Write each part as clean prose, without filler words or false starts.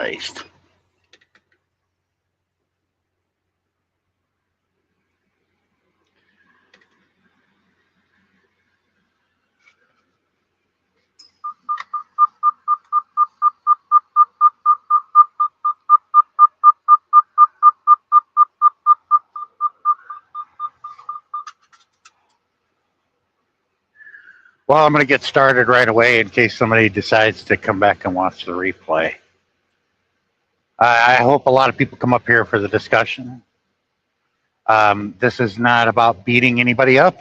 Christ. Well, I'm going to get started right away in case somebody decides to come back and watch the replay. I hope a lot of people come up here for the discussion. This is not about beating anybody up.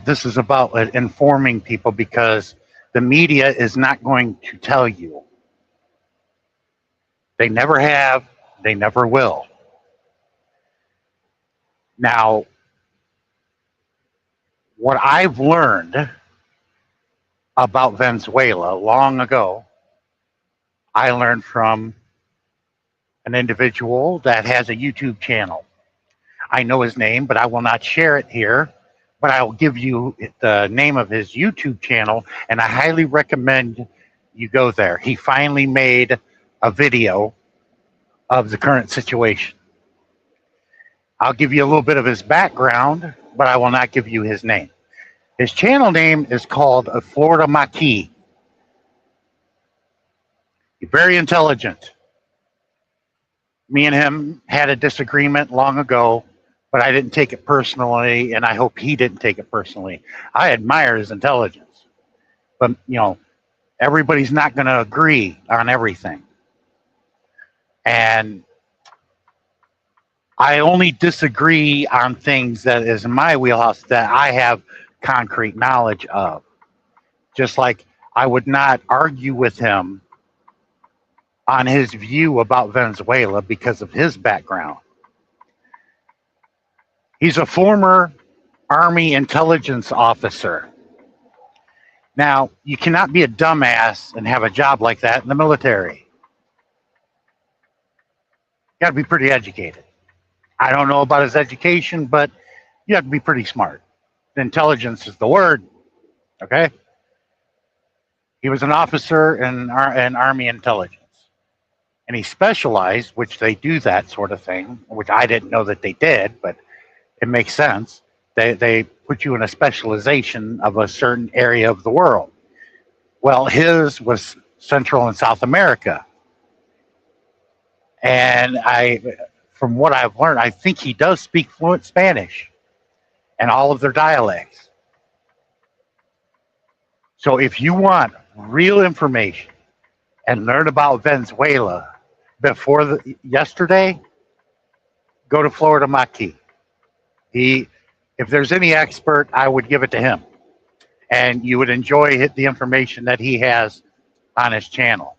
This is about informing people because the media is not going to tell you. They never have, they never will. Now, what I've learned about Venezuela long ago, I learned from an individual that has a YouTube channel. I know his name, but I will not share it here. But I will give you the name of his YouTube channel, and I highly recommend you go there. He finally made a video of the current situation. I'll give you a little bit of his background, but I will not give you his name. His channel name is called Florida Maquis. He's very intelligent. Me and him had a disagreement long ago, but I didn't take it personally, and I hope he didn't take it personally. I admire his intelligence, but everybody's not going to agree on everything. And I only disagree on things that is in my wheelhouse that I have concrete knowledge of. Just like I would not argue with him on his view about Venezuela because of his background. He's a former Army intelligence officer. Now, you cannot be a dumbass and have a job like that in the military. You got to be pretty educated. I don't know about his education, but you have to be pretty smart. Intelligence is the word, okay? He was an officer in Army intelligence. And he specialized, which they do that sort of thing, which I didn't know that they did, but it makes sense. They put you in a specialization of a certain area of the world. Well, his was Central and South America. And from what I've learned, I think he does speak fluent Spanish and all of their dialects. So if you want real information and learn about Venezuela before yesterday, go to Florida Maquis. If there's any expert, I would give it to him. And you would enjoy the information that he has on his channel.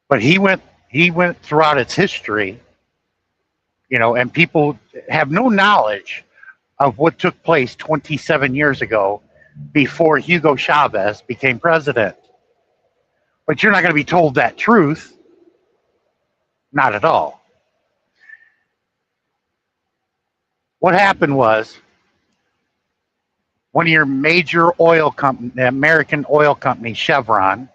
But he went throughout its history, and people have no knowledge of what took place 27 years ago before Hugo Chavez became president. But you're not going to be told that truth. Not at all. What happened was one of your major oil company, the American oil company, Chevron,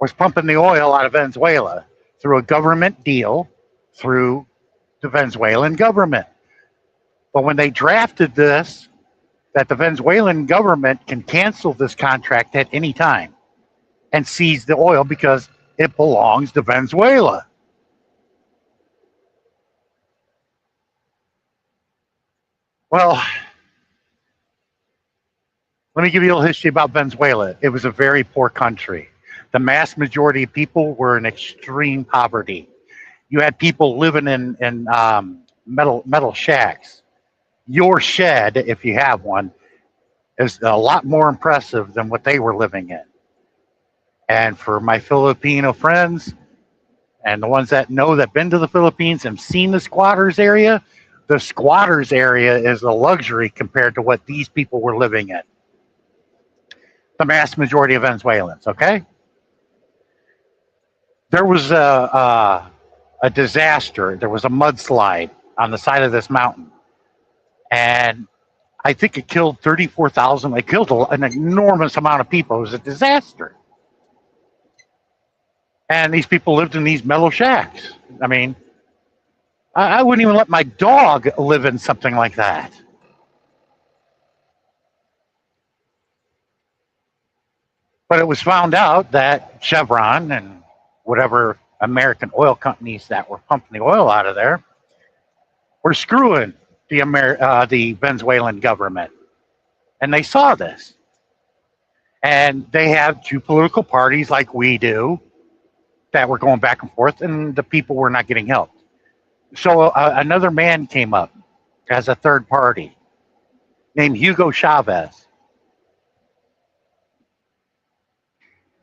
was pumping the oil out of Venezuela through a government deal through the Venezuelan government. But when they drafted this, that the Venezuelan government can cancel this contract at any time and seize the oil because it belongs to Venezuela. Well, let me give you a little history about Venezuela. It was a very poor country. The mass majority of people were in extreme poverty. You had people living in metal shacks. Your shed, if you have one, is a lot more impressive than what they were living in. And for my Filipino friends and the ones that know that been to the Philippines and seen the squatters area is a luxury compared to what these people were living in. The mass majority of Venezuelans, okay? There was a disaster. There was a mudslide on the side of this mountain. And I think it killed 34,000. It killed an enormous amount of people. It was a disaster. And these people lived in these metal shacks. I mean, I wouldn't even let my dog live in something like that. But it was found out that Chevron and whatever American oil companies that were pumping the oil out of there were screwing the Venezuelan government, and they saw this. And they have two political parties like we do that were going back and forth, and the people were not getting help. So another man came up as a third party named Hugo Chavez.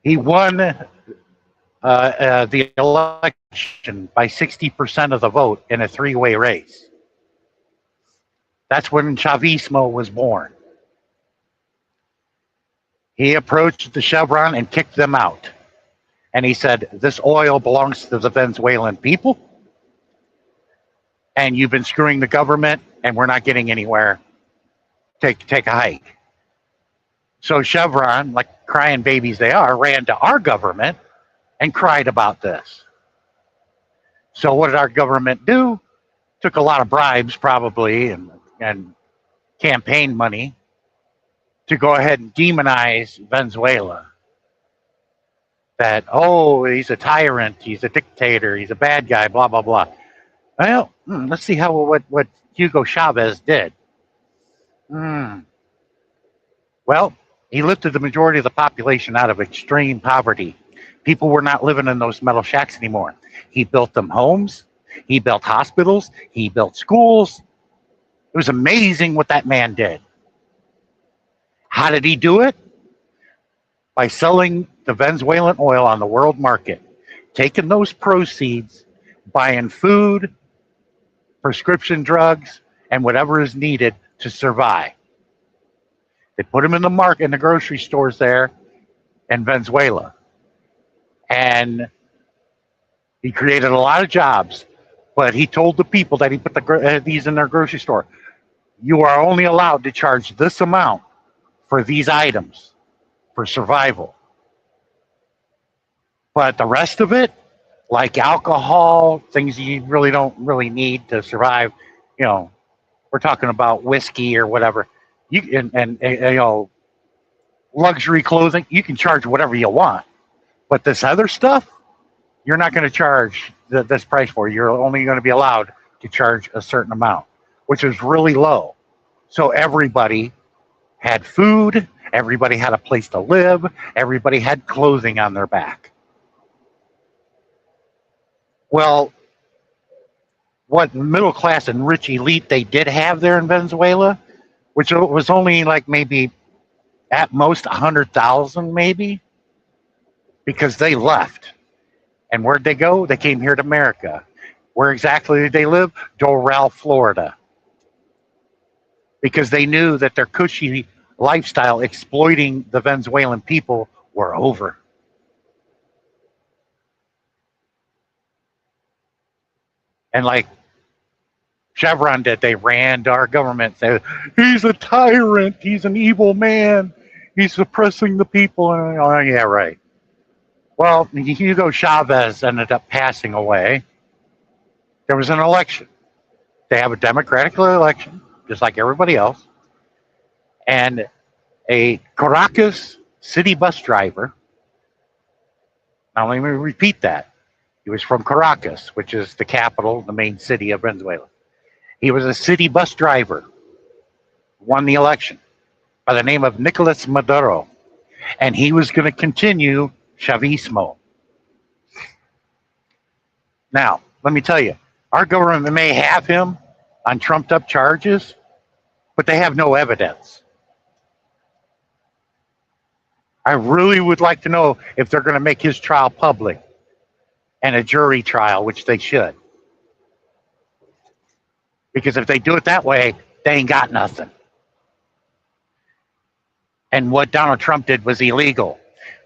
He won the election by 60% of the vote in a three-way race. That's when Chavismo was born. He approached the Chevron and kicked them out. And he said, this oil belongs to the Venezuelan people, and you've been screwing the government, and we're not getting anywhere. Take a hike. So Chevron, like crying babies they are, ran to our government and cried about this. So what did our government do? Took a lot of bribes, probably, and campaign money to go ahead and demonize Venezuela. That, oh, he's a tyrant, he's a dictator, he's a bad guy, blah, blah, blah. Well, let's see what Hugo Chavez did. Well, he lifted the majority of the population out of extreme poverty. People were not living in those metal shacks anymore. He built them homes. He built hospitals. He built schools. It was amazing what that man did. How did he do it? By selling the Venezuelan oil on the world market, taking those proceeds, buying food, prescription drugs, and whatever is needed to survive. They put them in the market, in the grocery stores there in Venezuela. And he created a lot of jobs, but he told the people that he put these in their grocery store, you are only allowed to charge this amount for these items for survival. But the rest of it, like alcohol, things you really don't really need to survive, we're talking about whiskey or whatever, and luxury clothing, you can charge whatever you want. But this other stuff, you're not going to charge this price for. You're only going to be allowed to charge a certain amount, which is really low. So everybody had food, everybody had a place to live, everybody had clothing on their back. Well, what middle class and rich elite they did have there in Venezuela, which was only like maybe at most 100,000 maybe, because they left. And where'd they go? They came here to America. Where exactly did they live? Doral, Florida. Because they knew that their cushy lifestyle exploiting the Venezuelan people were over. And like Chevron did, they ran to our government, said, he's a tyrant, he's an evil man, he's suppressing the people. And, oh, yeah, right. Well, Hugo Chavez ended up passing away. There was an election. They have a democratic election, just like everybody else. And a Caracas city bus driver, now let me repeat that. He was from Caracas, which is the capital, the main city of Venezuela. He was a city bus driver, won the election by the name of Nicolas Maduro. And he was going to continue Chavismo. Now, let me tell you, our government may have him on trumped up charges, but they have no evidence. I really would like to know if they're going to make his trial public and a jury trial, which they should. Because if they do it that way, they ain't got nothing. And what Donald Trump did was illegal.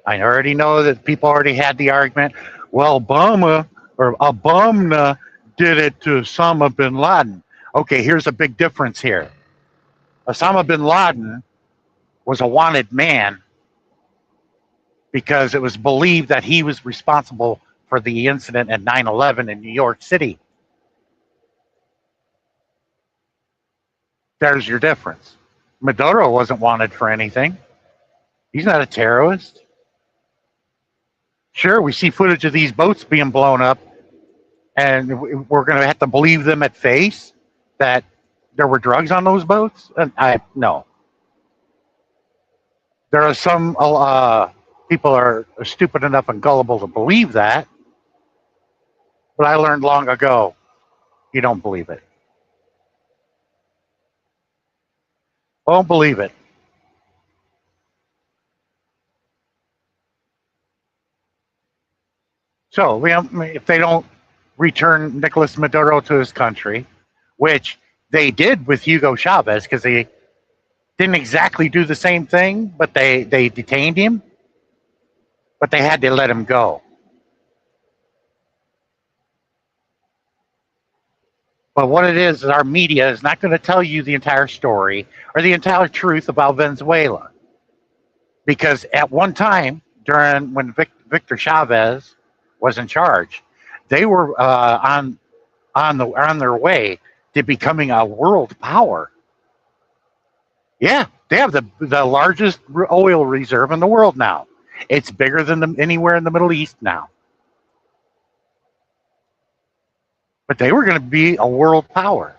I already know that people already had the argument, well, Obama did it to Osama bin Laden. Okay, here's a big difference here. Osama bin Laden was a wanted man because it was believed that he was responsible for the incident at 9/11 in New York City. There's your difference. Maduro wasn't wanted for anything. He's not a terrorist. Sure, we see footage of these boats being blown up, and we're going to have to believe them at face that there were drugs on those boats. And I no, there are some people are stupid enough and gullible to believe that, but I learned long ago you don't believe it. Don't believe it. So if they don't return Nicolas Maduro to his country, which they did with Hugo Chavez, because they didn't exactly do the same thing, but they detained him, but they had to let him go. But what it is our media is not going to tell you the entire story or the entire truth about Venezuela. Because at one time, during when Victor Chavez was in charge, they were on their way to becoming a world power. Yeah, they have the largest oil reserve in the world now. It's bigger than anywhere in the Middle East now. But they were going to be a world power.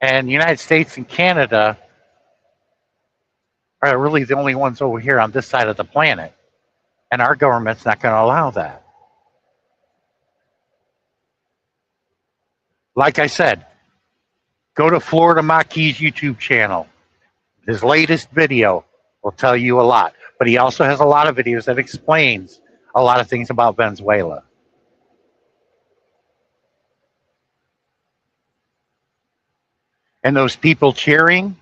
And the United States and Canada are really the only ones over here on this side of the planet. And our government's not going to allow that. Like I said, go to Florida Maquis' YouTube channel. His latest video will tell you a lot. But he also has a lot of videos that explains a lot of things about Venezuela. And those people cheering,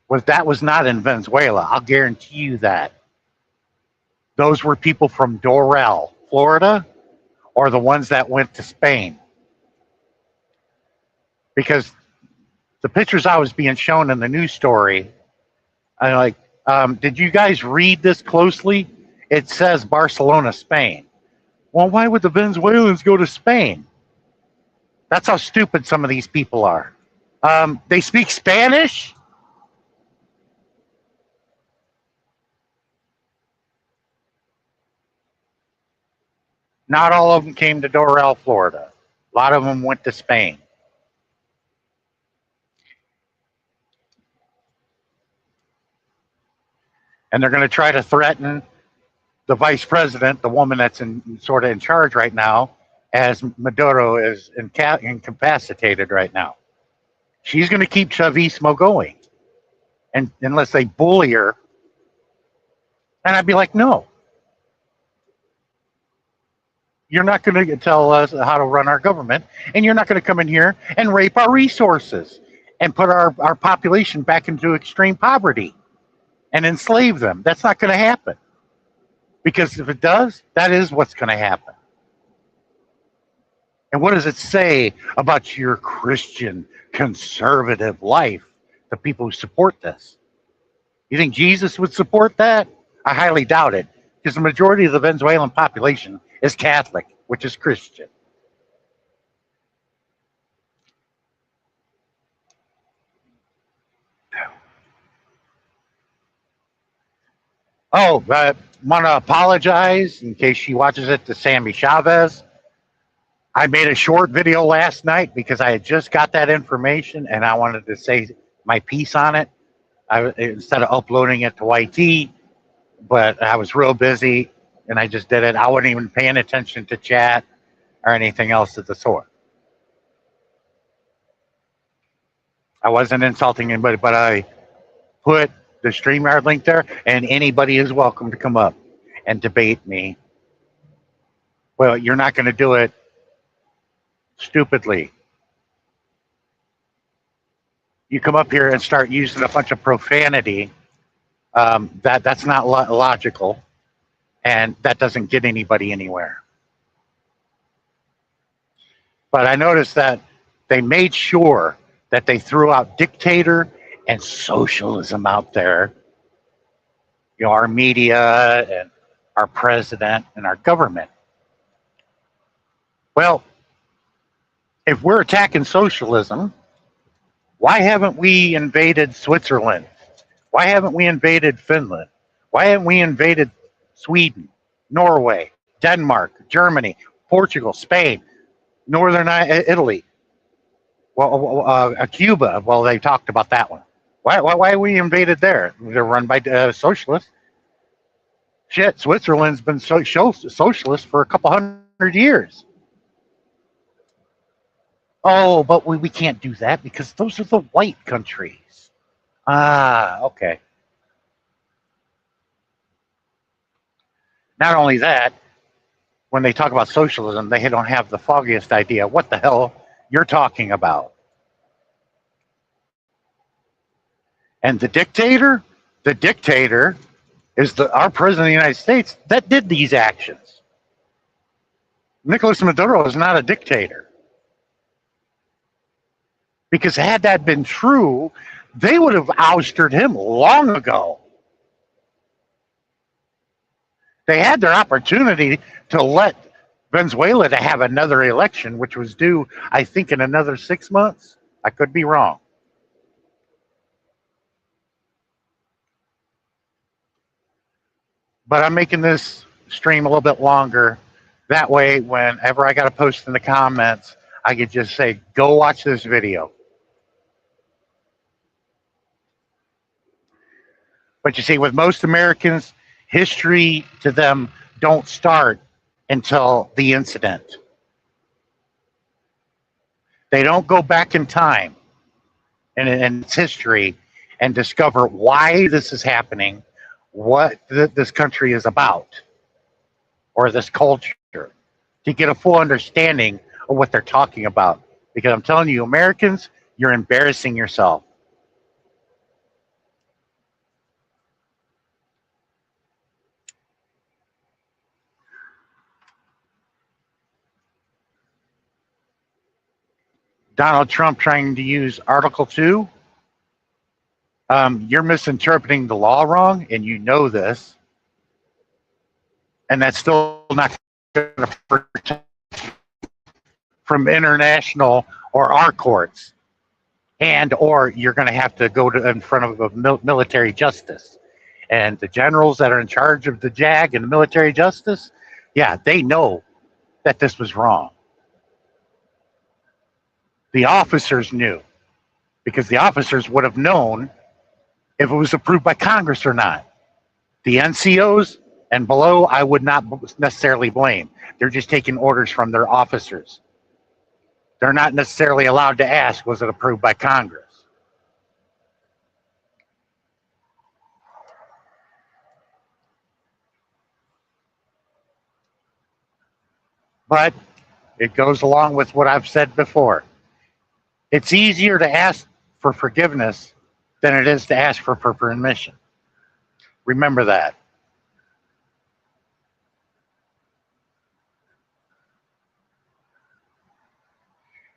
that was not in Venezuela. I'll guarantee you that. Those were people from Doral, Florida, or the ones that went to Spain. Because the pictures I was being shown in the news story, I'm like, did you guys read this closely? It says Barcelona, Spain. Well, why would the Venezuelans go to Spain? That's how stupid some of these people are. They speak Spanish? Not all of them came to Doral, Florida. A lot of them went to Spain. And they're going to try to threaten the vice president, the woman that's sort of in charge right now, as Maduro is incapacitated right now. She's going to keep Chavismo going, and unless they bully her. And I'd be like, no, you're not going to tell us how to run our government, and you're not going to come in here and rape our resources and put our population back into extreme poverty and enslave them. That's not going to happen. Because if it does, that is what's going to happen. And what does it say about your Christian conservative life, the people who support this? You think Jesus would support that? I highly doubt it, because the majority of the Venezuelan population is Catholic, which is Christian. Oh, I want to apologize in case she watches it to Sammy Chavez. I made a short video last night because I had just got that information and I wanted to say my piece on it. Instead of uploading it to YT, but I was real busy and I just did it. I wasn't even paying attention to chat or anything else of the sort. I wasn't insulting anybody, but I put the StreamYard link there, and anybody is welcome to come up and debate me. Well, you're not going to do it stupidly. You come up here and start using a bunch of profanity. That's not logical, and that doesn't get anybody anywhere. But I noticed that they made sure that they threw out dictator and socialism out there. You know, our media and our president and our government. Well, if we're attacking socialism, why haven't we invaded Switzerland? Why haven't we invaded Finland? Why haven't we invaded Sweden, Norway, Denmark, Germany, Portugal, Spain, Northern Italy? Well, Cuba. Well, they talked about that one. Why we invaded there? They're run by socialists. Shit, Switzerland's been socialist for a couple hundred years. Oh, but we can't do that because those are the white countries. Ah, okay. Not only that, when they talk about socialism, they don't have the foggiest idea what the hell you're talking about. And the dictator is our president of the United States that did these actions. Nicolas Maduro is not a dictator. Because had that been true, they would have ousted him long ago. They had their opportunity to let Venezuela to have another election, which was due, I think, in another 6 months. I could be wrong. But I'm making this stream a little bit longer. That way, whenever I got to post in the comments, I could just say, go watch this video. But you see, with most Americans, history to them don't start until the incident. They don't go back in time in its history and discover why this is happening, what this country is about, or this culture, to get a full understanding of what they're talking about. Because I'm telling you, Americans, you're embarrassing yourself. Donald Trump trying to use Article 2. You're misinterpreting the law wrong, and you know this. And that's still not going to protect from international or our courts. And or you're going to have to go in front of military justice. And the generals that are in charge of the JAG and the military justice, yeah, they know that this was wrong. The officers knew, because the officers would have known if it was approved by Congress or not. The NCOs and below, I would not necessarily blame. They're just taking orders from their officers. They're not necessarily allowed to ask, was it approved by Congress? But it goes along with what I've said before. It's easier to ask for forgiveness than it is to ask for permission. Remember that.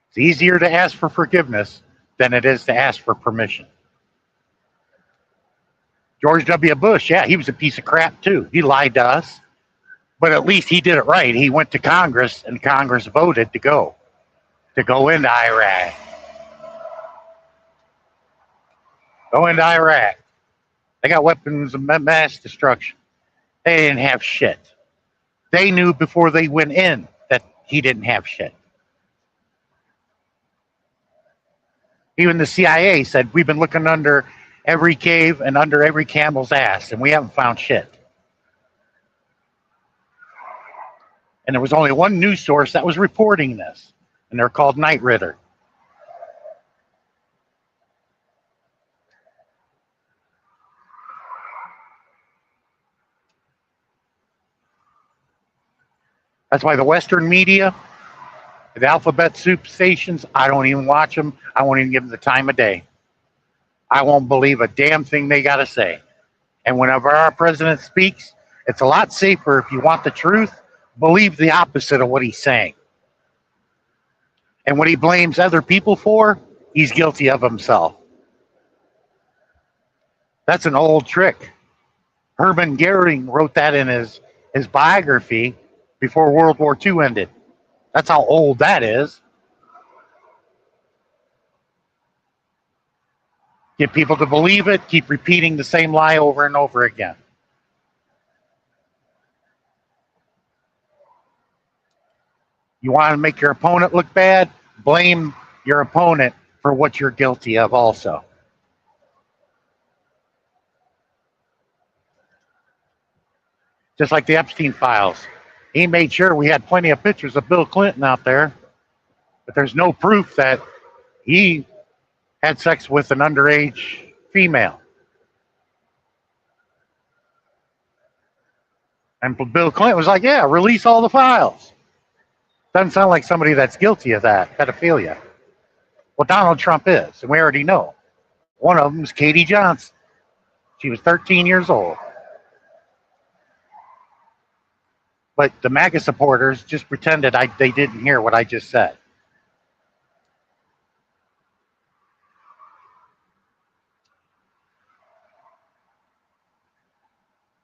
It's easier to ask for forgiveness than it is to ask for permission. George W. Bush, yeah, he was a piece of crap too. He lied to us, but at least he did it right. He went to Congress, and Congress voted to go into Iraq. Go into Iraq. They got weapons of mass destruction. They didn't have shit. They knew before they went in that he didn't have shit. Even the CIA said, we've been looking under every cave and under every camel's ass, and we haven't found shit. And there was only one news source that was reporting this, and they're called Night Ritter. That's why the Western media, the alphabet soup stations, I don't even watch them. I won't even give them the time of day. I won't believe a damn thing they got to say. And whenever our president speaks, it's a lot safer. If you want the truth, believe the opposite of what he's saying. And what he blames other people for, he's guilty of himself. That's an old trick. Herman Goering wrote that in his biography before World War II ended. That's how old that is. Get people to believe it, keep repeating the same lie over and over again. You want to make your opponent look bad? Blame your opponent for what you're guilty of also. Just like the Epstein files. He made sure we had plenty of pictures of Bill Clinton out there, but there's no proof that he had sex with an underage female. And Bill Clinton was like, yeah, release all the files. Doesn't sound like somebody that's guilty of that, pedophilia. Well, Donald Trump is, and we already know. One of them is Katie Johnson. She was 13 years old. But the MAGA supporters just pretended they didn't hear what I just said.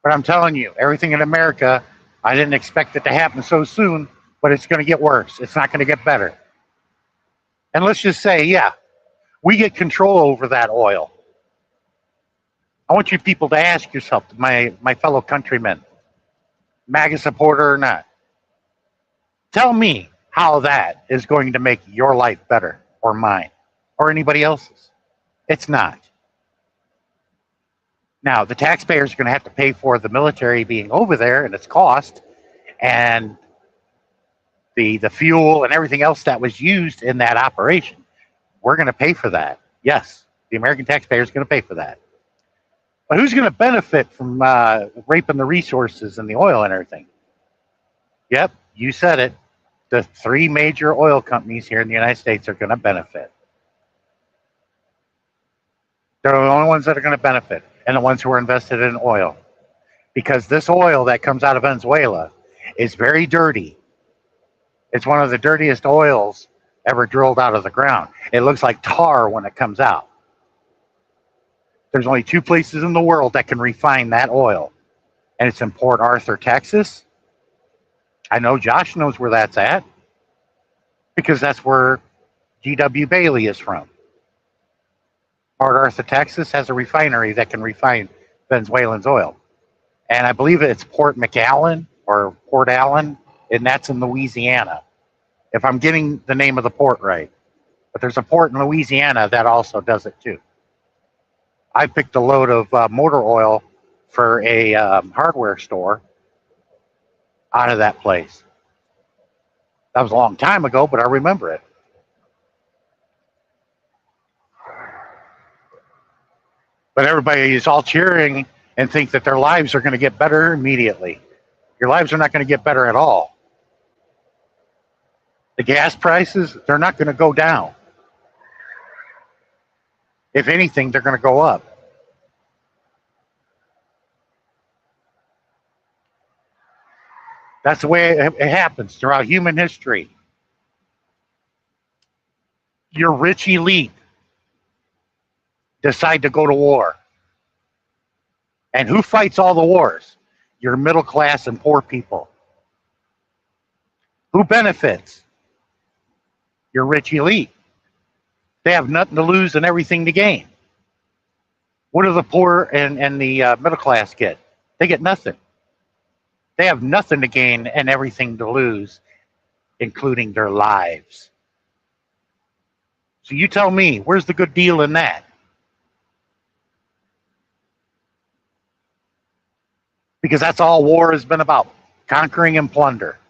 But I'm telling you, everything in America, I didn't expect it to happen so soon, but it's going to get worse. It's not going to get better. And let's just say, yeah, we get control over that oil. I want you people to ask yourself, my fellow countrymen, MAGA supporter or not, tell me how that is going to make your life better or mine or anybody else's. It's not. Now, the taxpayers are going to have to pay for the military being over there and its cost and the fuel and everything else that was used in that operation. We're going to pay for that. Yes, the American taxpayer is going to pay for that. But who's going to benefit from raping the resources and the oil and everything? Yep, you said it. The three major oil companies here in the United States are going to benefit. They're the only ones that are going to benefit, and the ones who are invested in oil. Because this oil that comes out of Venezuela is very dirty. It's one of the dirtiest oils ever drilled out of the ground. It looks like tar when it comes out. There's only two places in the world that can refine that oil, and it's in Port Arthur, Texas. I know Josh knows where that's at because that's where G.W. Bailey is from. Port Arthur, Texas has a refinery that can refine Venezuelan's oil. And I believe it's Port McAllen or Port Allen, and that's in Louisiana, if I'm getting the name of the port right. But there's a port in Louisiana that also does it too. I picked a load of motor oil for a hardware store out of that place. That was a long time ago, but I remember it. But everybody is all cheering and think that their lives are going to get better immediately. Your lives are not going to get better at all. The gas prices, they're not going to go down. If anything, they're going to go up. That's the way it happens throughout human history. Your rich elite decide to go to war. And who fights all the wars? Your middle class and poor people. Who benefits? Your rich elite. They have nothing to lose and everything to gain. What do the poor and the middle class get? They get nothing. They have nothing to gain and everything to lose, including their lives. So you tell me, where's the good deal in that? Because that's all war has been about, conquering and plunder.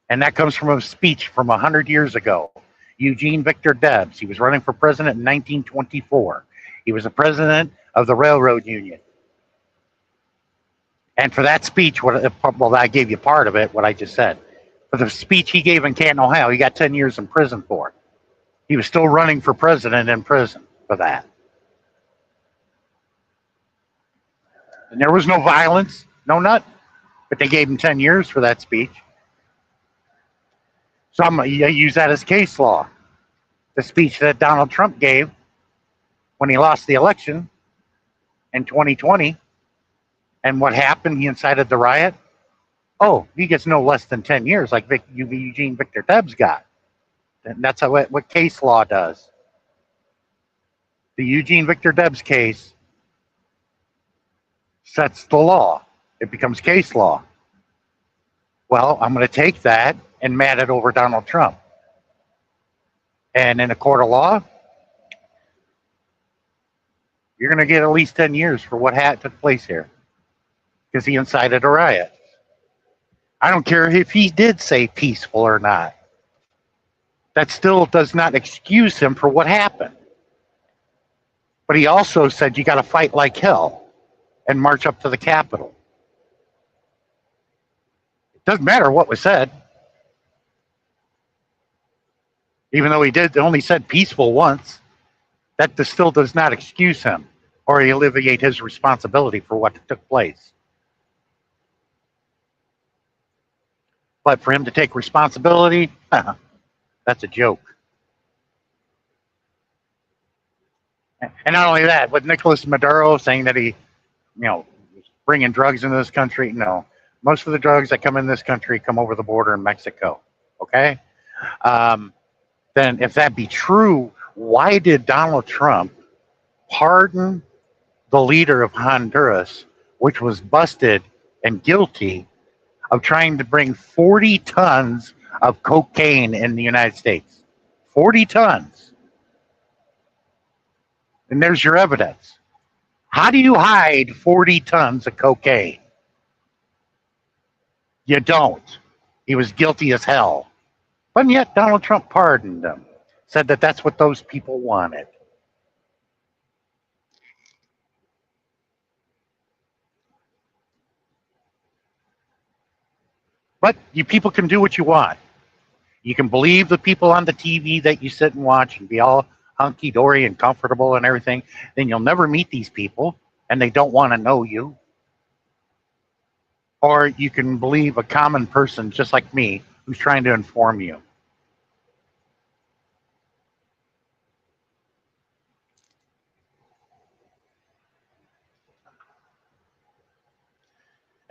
And that comes from a speech from 100 years ago. Eugene Victor Debs, he was running for president in 1924. He was the president of the Railroad Union. And for that speech, well, I gave you part of it, what I just said. For the speech he gave in Canton, Ohio, he got 10 years in prison for it. He was still running for president in prison for that. And there was no violence, no nothing. But they gave him 10 years for that speech. So I'm going to use that as case law. The speech that Donald Trump gave when he lost the election in 2020, and what happened, he incited the riot. Oh, he gets no less than 10 years, like Eugene Victor Debs got. And that's what case law does. The Eugene Victor Debs case sets the law. It becomes case law. Well, I'm going to take that and mat it over Donald Trump. And in a court of law, you're going to get at least 10 years for what took place here because he incited a riot. I don't care if he did say peaceful or not. That still does not excuse him for what happened. But he also said you got to fight like hell and march up to the Capitol. It doesn't matter what was said, even though he did only said peaceful once. That still does not excuse him or alleviate his responsibility for what took place. But for him to take responsibility, that's a joke. And not only that, with Nicolas Maduro saying that he, bringing drugs into this country, no. Most of the drugs that come in this country come over the border in Mexico. Okay? Um, then if that be true, why did Donald Trump pardon the leader of Honduras, which was busted and guilty of trying to bring 40 tons of cocaine in the United States? 40 tons. And there's your evidence. How do you hide 40 tons of cocaine? You don't. He was guilty as hell. But yet Donald Trump pardoned him, said that that's what those people wanted. But you people can do what you want. You can believe the people on the TV that you sit and watch and be all hunky dory and comfortable and everything. Then you'll never meet these people and they don't want to know you. Or you can believe a common person just like me who's trying to inform you.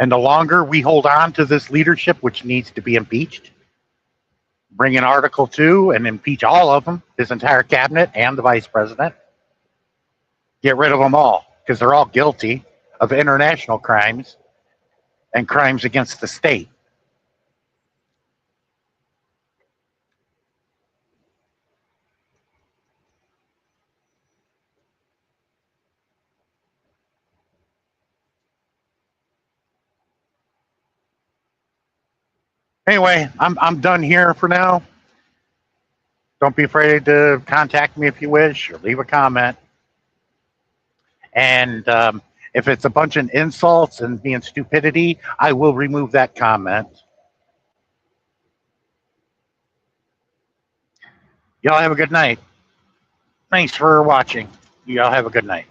And the longer we hold on to this leadership, which needs to be impeached, bring in Article 2 and impeach all of them, his entire cabinet and the vice president, get rid of them all because they're all guilty of international crimes and crimes against the state. Anyway, I'm done here for now. Don't be afraid to contact me if you wish or leave a comment. And if it's a bunch of insults and being stupidity, I will remove that comment. Y'all have a good night. Thanks for watching. Y'all have a good night.